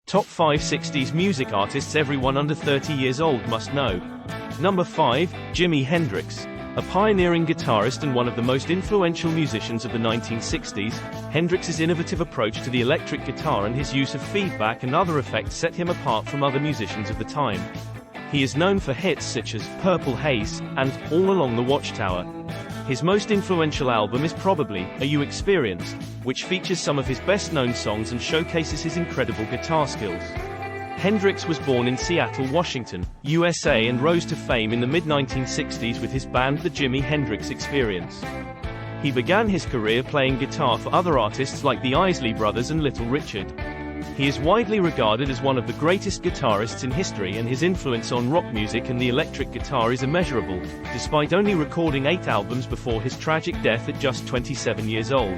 Top 5 60s music artists everyone under 30 years old must know. Number 5, Jimi Hendrix. A pioneering guitarist and one of the most influential musicians of the 1960s, Hendrix's innovative approach to the electric guitar and his use of feedback and other effects set him apart from other musicians of the time. He is known for hits such as Purple Haze and All Along the Watchtower. His most influential album is probably Are You Experienced, which features some of his best-known songs and showcases his incredible guitar skills. Hendrix was born in Seattle, Washington, USA and rose to fame in the mid-1960s with his band The Jimi Hendrix Experience. He began his career playing guitar for other artists like the Isley Brothers and Little Richard. He is widely regarded as one of the greatest guitarists in history, and his influence on rock music and the electric guitar is immeasurable, despite only recording 8 albums before his tragic death at just 27 years old.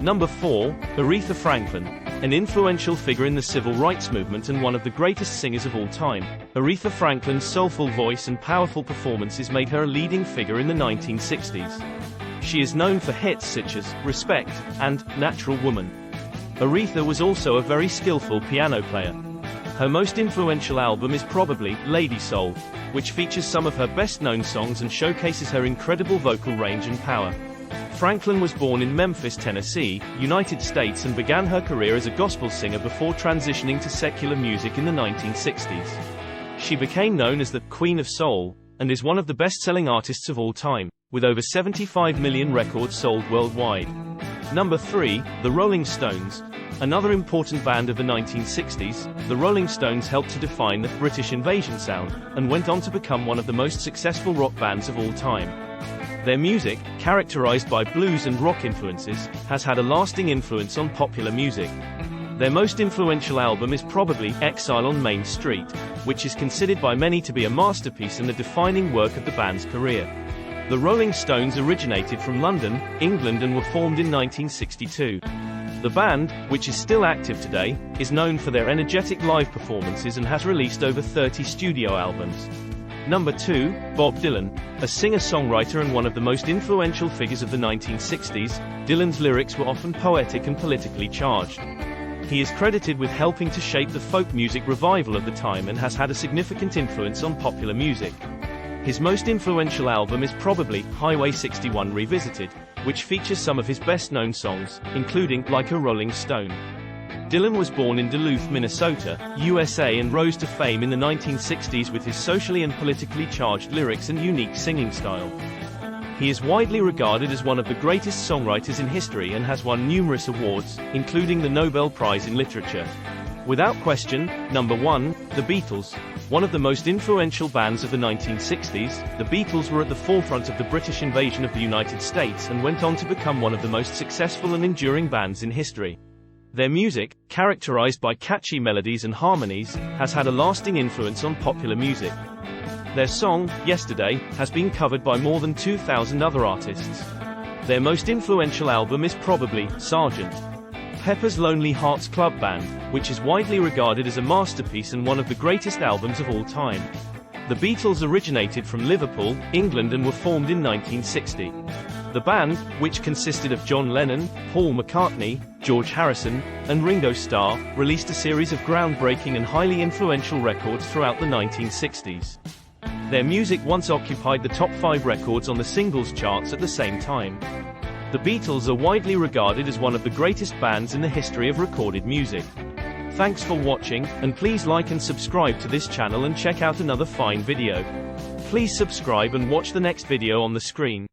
Number 4, Aretha Franklin. An influential figure in the civil rights movement and one of the greatest singers of all time, Aretha Franklin's soulful voice and powerful performances made her a leading figure in the 1960s. She is known for hits such as Respect and Natural Woman. Aretha was also a very skillful piano player. Her most influential album is probably Lady Soul, which features some of her best-known songs and showcases her incredible vocal range and power. Franklin was born in Memphis, Tennessee, United States, and began her career as a gospel singer before transitioning to secular music in the 1960s. She became known as the Queen of Soul, and is one of the best-selling artists of all time, with over 75 million records sold worldwide. Number 3, The Rolling Stones. Another important band of the 1960s, the Rolling Stones helped to define the British invasion sound, and went on to become one of the most successful rock bands of all time. Their music, characterized by blues and rock influences, has had a lasting influence on popular music. Their most influential album is probably Exile on Main Street, which is considered by many to be a masterpiece and the defining work of the band's career. The Rolling Stones originated from London, England, and were formed in 1962. The band, which is still active today, is known for their energetic live performances and has released over 30 studio albums. Number 2, Bob Dylan. A singer-songwriter and one of the most influential figures of the 1960s, Dylan's lyrics were often poetic and politically charged. He is credited with helping to shape the folk music revival of the time and has had a significant influence on popular music. His most influential album is probably Highway 61 Revisited, which features some of his best-known songs, including Like a Rolling Stone. Dylan was born in Duluth, Minnesota, USA, and rose to fame in the 1960s with his socially and politically charged lyrics and unique singing style. He is widely regarded as one of the greatest songwriters in history and has won numerous awards, including the Nobel Prize in Literature. Without question, number 1, The Beatles. One of the most influential bands of the 1960s, the Beatles were at the forefront of the British invasion of the United States and went on to become one of the most successful and enduring bands in history. Their music, characterized by catchy melodies and harmonies, has had a lasting influence on popular music. Their song, Yesterday, has been covered by more than 2,000 other artists. Their most influential album is probably Sgt. Pepper's Lonely Hearts Club Band, which is widely regarded as a masterpiece and one of the greatest albums of all time. The Beatles originated from Liverpool, England, and were formed in 1960. The band, which consisted of John Lennon, Paul McCartney, George Harrison, and Ringo Starr, released a series of groundbreaking and highly influential records throughout the 1960s. Their music once occupied the top 5 records on the singles charts at the same time. The Beatles are widely regarded as one of the greatest bands in the history of recorded music. Thanks for watching, and please like and subscribe to this channel and check out another fine video. Please subscribe and watch the next video on the screen.